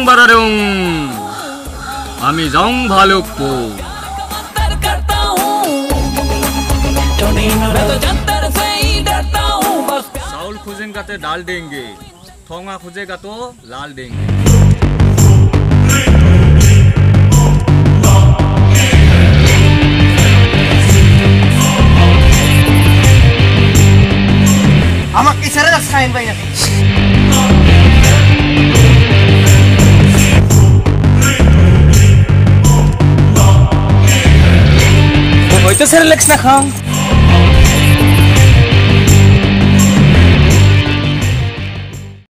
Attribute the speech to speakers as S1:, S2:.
S1: বারাডুং আমি যাও ভালুকপুর। चावल खोजेगा तो डाल देंगे, ठोंगा खोजेगा तो लाल देंगे।
S2: Amak isara rasain banyak.
S1: Itu saya leks nak hang.